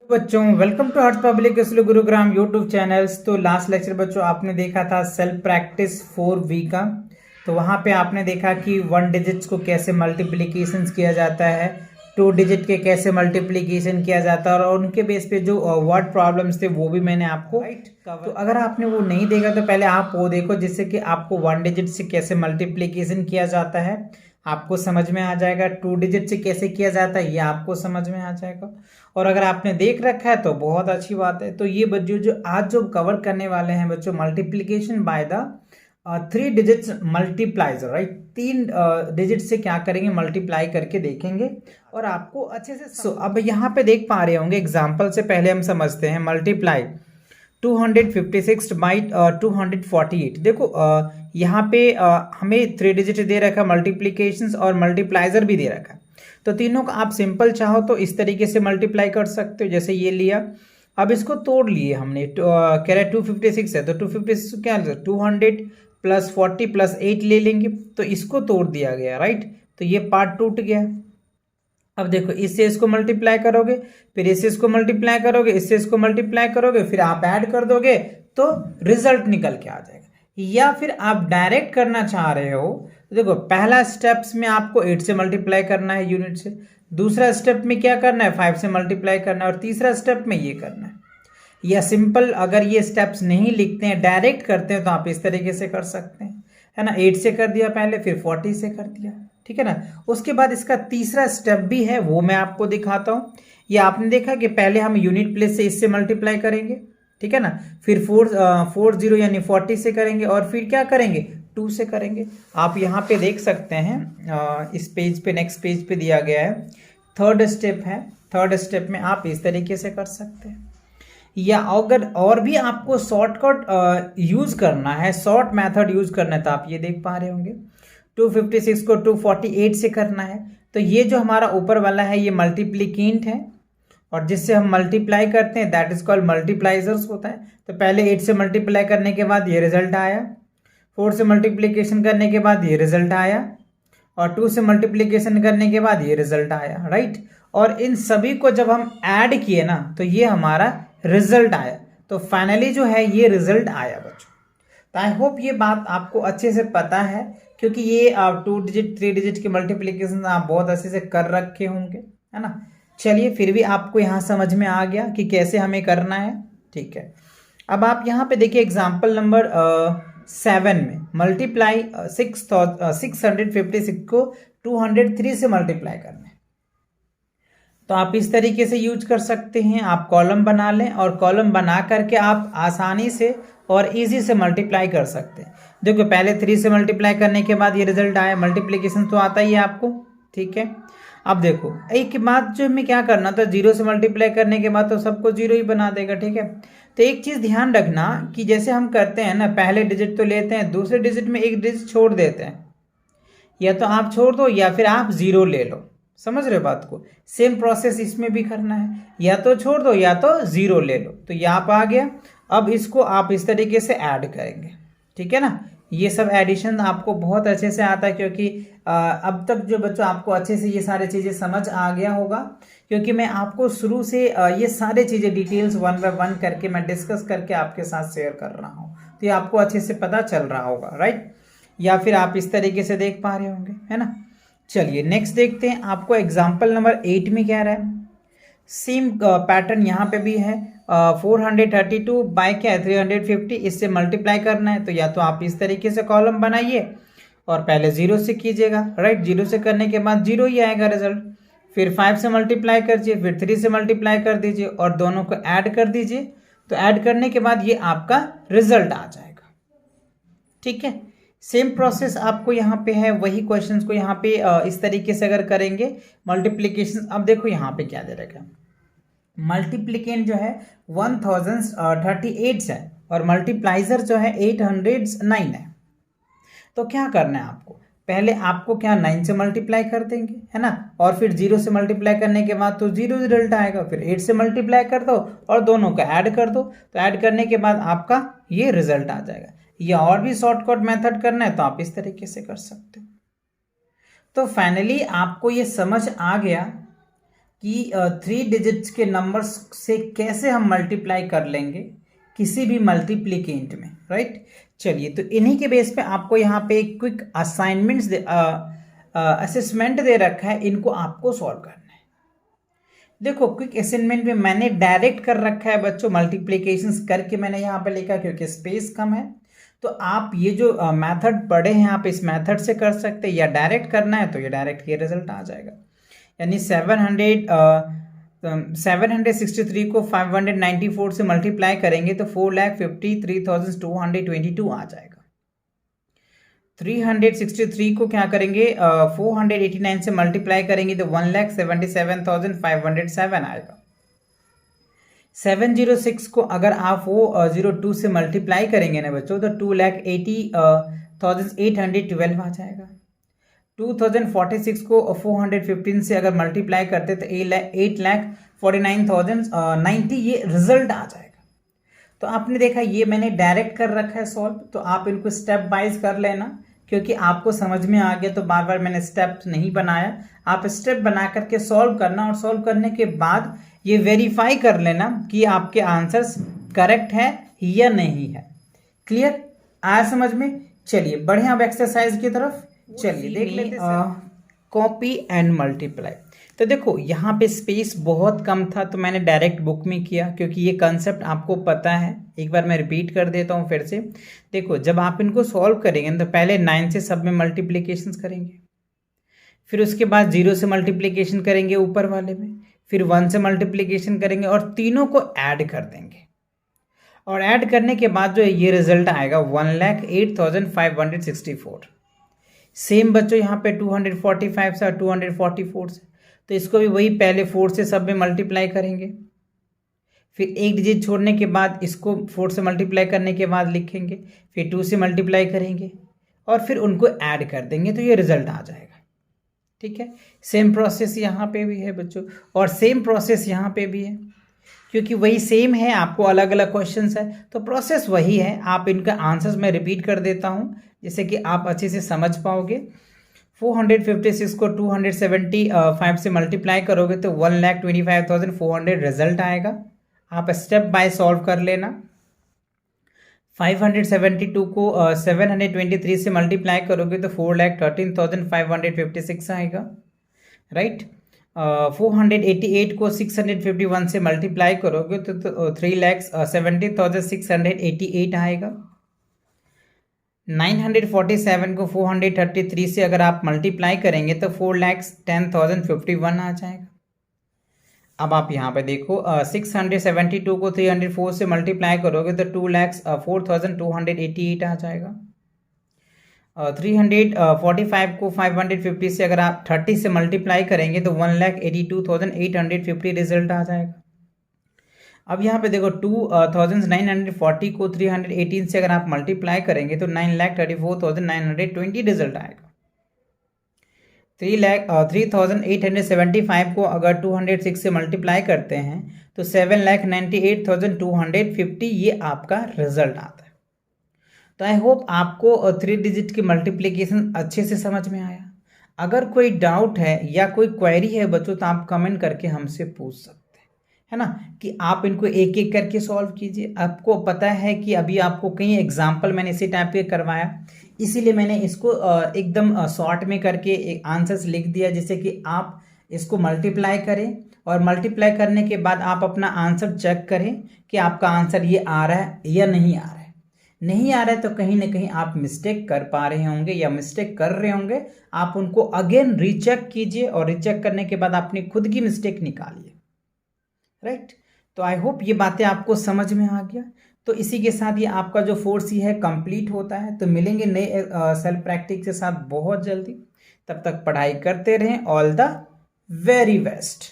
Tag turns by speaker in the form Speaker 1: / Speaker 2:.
Speaker 1: बच्चों welcome to Harsh public school Gurugram YouTube channels. तो last lecture बच्चों आपने देखा था सेल्फ प्रैक्टिस 4V का। तो वहाँ पे आपने देखा कि 1 डिजिट्स को कैसे मल्टीप्लिकेशन किया जाता है, 2 डिजिट के कैसे मल्टीप्लिकेशन किया जाता है, और उनके बेस पे जो वर्ड प्रॉब्लम्स थे वो भी मैंने आपको तो अगर आपने वो नहीं देखा तो पहले आप वो देखो, जिससे कि आपको 1 डिजिट से कैसे मल्टीप्लिकेशन किया जाता है आपको समझ में आ जाएगा, 2 डिजिट से कैसे किया जाता है ये आपको समझ में आ जाएगा। और अगर आपने देख रखा है तो बहुत अच्छी बात है। तो ये बच्चों जो आज जो कवर करने वाले हैं बच्चों, multiplication by the 3 digits multiplier, right. 3 digit से क्या करेंगे, मल्टीप्लाई करके देखेंगे और आपको अच्छे से अब यहाँ पे देख पा रहे होंगे एग्जाम्पल से पहले हम समझते हैं। Multiply 256 by 248। देखो यहाँ पे हमें 3 डिजिट दे रखा है मल्टीप्लीकेशंस और मल्टीप्लाइजर भी दे रखा है। तो तीनों का आप सिंपल चाहो तो इस तरीके से मल्टीप्लाई कर सकते हो, जैसे ये लिया। अब इसको तोड़ लिए हमने, कह रहा है 256 है तो 256 क्या 200 प्लस 40 प्लस 8 ले लेंगे, तो इसको तोड़ दिया गया, राइट। तो ये पार्ट टूट गया। अब देखो इससे इसको मल्टीप्लाई करोगे, फिर इससे इसको मल्टीप्लाई करोगे, इससे इसको मल्टीप्लाई करोगे, फिर आप ऐड कर दोगे तो रिजल्ट निकल के आ जाएगा। या फिर आप डायरेक्ट करना चाह रहे हो तो देखो पहला स्टेप्स में आपको 8 से मल्टीप्लाई करना है यूनिट से, दूसरा स्टेप में क्या करना है 5 से मल्टीप्लाई करना है, और तीसरा स्टेप में ये करना है। या सिंपल अगर ये स्टेप्स नहीं लिखते हैं डायरेक्ट करते हैं तो आप इस तरीके से कर सकते हैं, है ना। 8 से कर दिया पहले, फिर 40 से कर दिया, ठीक है ना। उसके बाद इसका तीसरा स्टेप भी है वो मैं आपको दिखाता हूँ। ये आपने देखा कि पहले हम यूनिट प्लेस से इससे मल्टीप्लाई करेंगे, ठीक है ना, फिर 40 यानी 40 से करेंगे, और फिर क्या करेंगे 2 से करेंगे। आप यहाँ पे देख सकते हैं इस पेज पे, नेक्स्ट पेज पे दिया गया है, थर्ड स्टेप है। थर्ड स्टेप में आप इस तरीके से कर सकते हैं। या अगर और भी आपको शॉर्टकट यूज करना है, शॉर्ट मेथड यूज करना है, तो आप ये देख पा रहे होंगे 256 को 248 से करना है। तो ये जो हमारा ऊपर वाला है ये मल्टीप्लिकेंट है, और जिससे हम मल्टीप्लाई करते हैं दैट इज कॉल्ड मल्टीप्लाइजर्स होता है। तो पहले 8 से मल्टीप्लाई करने के बाद ये रिजल्ट आया, 4 से मल्टीप्लिकेशन करने के बाद ये रिजल्ट आया, और 2 से मल्टीप्लिकेशन करने के बाद ये रिजल्ट आया, राइट। और इन सभी को जब हम ऐड किए ना तो ये हमारा रिजल्ट आया। तो फाइनली जो है ये रिजल्ट आया बच्चों। तो आई होप ये बात आपको अच्छे से पता है, क्योंकि ये 2 डिजिट 3 डिजिट की मल्टीप्लिकेशन आप बहुत अच्छे से कर रखे होंगे, है ना। चलिए फिर भी आपको यहाँ समझ में आ गया कि कैसे हमें करना है, ठीक है। अब आप यहाँ पे देखिए एग्जाम्पल नंबर 7 में मल्टीप्लाई 656 को 203 से मल्टीप्लाई करना है। तो आप इस तरीके से यूज कर सकते हैं, आप कॉलम बना लें और कॉलम बना करके आप आसानी से और इजी से मल्टीप्लाई कर सकते हैं। देखो पहले 3 से मल्टीप्लाई करने के बाद ये रिजल्ट आया, मल्टीप्लिकेशन तो आता ही है आपको, ठीक है। अब देखो एक बात जो हमें क्या करना था, 0 से मल्टीप्लाई करने के बाद तो सबको 0 ही बना देगा, ठीक है। तो एक चीज़ ध्यान रखना कि जैसे हम करते हैं ना, पहले डिजिट तो लेते हैं, दूसरे डिजिट में एक डिजिट छोड़ देते हैं, या तो आप छोड़ दो या फिर आप 0 ले लो। समझ रहे हो बात को। सेम प्रोसेस इसमें भी करना है, या तो छोड़ दो या तो 0 ले लो। तो यहाँ पर आ गया। अब इसको आप इस तरीके से ऐड करेंगे, ठीक है ना। ये सब एडिशन आपको बहुत अच्छे से आता है, क्योंकि अब तक जो बच्चों आपको अच्छे से ये सारी चीज़ें समझ आ गया होगा, क्योंकि मैं आपको शुरू से ये सारी चीज़ें डिटेल्स 1 बाय 1 करके मैं डिस्कस करके आपके साथ शेयर कर रहा हूँ। तो ये आपको अच्छे से पता चल रहा होगा, राइट। या फिर आप इस तरीके से देख पा रहे होंगे, है ना। चलिए नेक्स्ट देखते हैं। आपको एग्जाम्पल नंबर 8 में क्या रहा है, सेम पैटर्न यहाँ पे भी है। 432 बाय क्या है 350, इससे मल्टीप्लाई करना है। तो या तो आप इस तरीके से कॉलम बनाइए और पहले 0 से कीजिएगा, राइट। 0 से करने के बाद 0 ही आएगा रिजल्ट। फिर 5 से मल्टीप्लाई करिए, फिर 3 से मल्टीप्लाई कर दीजिए और दोनों को ऐड कर दीजिए। तो ऐड करने के बाद ये आपका रिजल्ट आ जाएगा, ठीक है। सेम प्रोसेस आपको यहाँ पे है, वही क्वेश्चंस को यहाँ पे इस तरीके से अगर करेंगे मल्टीप्लिकेशन। अब देखो यहाँ पे क्या दे रखा है, मल्टीप्लिकेंट जो है 1038 है और मल्टीप्लाइजर जो है 809 है। तो क्या करना है आपको, पहले आपको क्या 9 से मल्टीप्लाई कर देंगे, है ना, और फिर 0 से मल्टीप्लाई करने के बाद तो 0 रिजल्ट आएगा। फिर 8 से मल्टीप्लाई कर दो और दोनों को ऐड कर दो। तो ऐड करने के बाद आपका ये रिजल्ट आ जाएगा। या और भी शॉर्टकट मेथड करना है तो आप इस तरीके से कर सकते हो। तो फाइनली आपको ये समझ आ गया कि 3 डिजिट्स के नंबर्स से कैसे हम मल्टीप्लाई कर लेंगे किसी भी मल्टीप्लिकेंट में, राइट। चलिए, तो इन्हीं के बेस पे आपको यहाँ पे एक क्विक असाइनमेंट्स असेसमेंट दे रखा है, इनको आपको सॉल्व करना है। देखो, क्विक असाइनमेंट में मैंने डायरेक्ट कर रखा है बच्चों, मल्टीप्लिकेशंस करके मैंने यहाँ पे लिखा क्योंकि स्पेस कम है। तो आप ये जो मेथड पढ़े हैं आप इस मेथड से कर सकते हैं, या डायरेक्ट करना है तो ये डायरेक्ट ये रिजल्ट आ जाएगा। यानी 763 को 594 से मल्टीप्लाई करेंगे तो 4,53,222 आ जाएगा। 363 को क्या करेंगे 489 से मल्टीप्लाई करेंगे तो 1,77,507 आएगा। 706 को अगर आप 402 से मल्टीप्लाई करेंगे ना बच्चों तो 2,80,812 आ जाएगा। 2046 को 415 से अगर मल्टीप्लाई करते तो 8,49,090 ये रिजल्ट आ जाएगा। तो आपने देखा ये मैंने डायरेक्ट कर रखा है सॉल्व, तो आप इनको स्टेप वाइज कर लेना क्योंकि आपको समझ में आ गया, तो बार बार मैंने स्टेप नहीं बनाया। आप स्टेप बना करके सॉल्व करना और सॉल्व करने के बाद ये वेरीफाई कर लेना कि आपके आंसर्स करेक्ट है या नहीं है। क्लियर आया समझ में? चलिए बढ़िया, अब एक्सरसाइज की तरफ चलिए देख लेते हैं। Copy and multiply. तो देखो यहाँ पे स्पेस बहुत कम था तो मैंने डायरेक्ट बुक में किया क्योंकि ये कंसेप्ट आपको पता है। एक बार मैं रिपीट कर देता हूँ फिर से। देखो, जब आप इनको सॉल्व करेंगे तो पहले 9 से सब में मल्टीप्लिकेशन करेंगे, फिर उसके बाद 0 से मल्टीप्लिकेशन करेंगे ऊपर वाले में, फिर 1 से मल्टीप्लिकेशन करेंगे और तीनों को ऐड कर देंगे। और ऐड करने के बाद जो ये रिजल्ट आएगा 1,08,564। सेम बच्चों यहाँ पे 245 से और 244 से, तो इसको भी वही पहले 4 से सब में मल्टीप्लाई करेंगे, फिर एक डिजिट छोड़ने के बाद इसको 4 से मल्टीप्लाई करने के बाद लिखेंगे, फिर 2 से मल्टीप्लाई करेंगे और फिर उनको ऐड कर देंगे तो ये रिजल्ट आ जाएगा। ठीक है, सेम प्रोसेस यहाँ पे भी है बच्चों और सेम प्रोसेस यहाँ पे भी है क्योंकि वही सेम है, आपको अलग अलग क्वेश्चंस है तो प्रोसेस वही है। आप इनका आंसर्स मैं रिपीट कर देता हूँ जिससे कि आप अच्छे से समझ पाओगे। 456 को 275 से मल्टीप्लाई करोगे तो 1,25,400 रिजल्ट आएगा। आप स्टेप बाय सॉल्व कर लेना। 572 को 723 से मल्टीप्लाई करोगे तो 4,13,556 आएगा, राइट। 488 को 651 से मल्टीप्लाई करोगे तो 3,70,688 आएगा। 947 को 433 से अगर आप मल्टीप्लाई करेंगे तो 4,10,051 आ जाएगा। अब आप यहाँ पे देखो 672 को 304 से मल्टीप्लाई करोगे तो 2,04,288 आ जाएगा। 345 को 550 से अगर आप 30 से मल्टीप्लाई करेंगे तो 1,82,850 रिजल्ट आ जाएगा। अब यहाँ पे देखो 2,940 को 318 से अगर आप मल्टीप्लाई करेंगे तो 9,34,920 रिजल्ट आएगा। 3,875 को अगर 206 से मल्टीप्लाई करते हैं तो 7,98,250 ये आपका रिजल्ट आता है। तो आई होप आपको 3 डिजिट की मल्टीप्लिकेशन अच्छे से समझ में आया। अगर कोई डाउट है या कोई क्वेरी है बच्चों तो आप कमेंट करके हमसे पूछ सकते हैं, है ना, कि आप इनको एक एक करके सॉल्व कीजिए। आपको पता है कि अभी आपको कई एग्जाम्पल मैंने इसी टाइप के करवाया, इसीलिए मैंने इसको एकदम शॉर्ट में करके एक आंसर्स लिख दिया जिससे कि आप इसको मल्टीप्लाई करें और मल्टीप्लाई करने के बाद आप अपना आंसर चेक करें कि आपका आंसर ये आ रहा है या नहीं आ रहा है। नहीं आ रहा है तो कहीं ना कहीं आप मिस्टेक कर पा रहे होंगे या मिस्टेक कर रहे होंगे, आप उनको अगेन रीचेक कीजिए और रीचेक करने के बाद अपनी खुद की मिस्टेक निकालिए, राइट। तो आई होप ये बातें आपको समझ में आ गया। तो इसी के साथ ये आपका जो 4C है कंप्लीट होता है। तो मिलेंगे नए सेल्फ प्रैक्टिस के साथ बहुत जल्दी। तब तक पढ़ाई करते रहें। All the very best.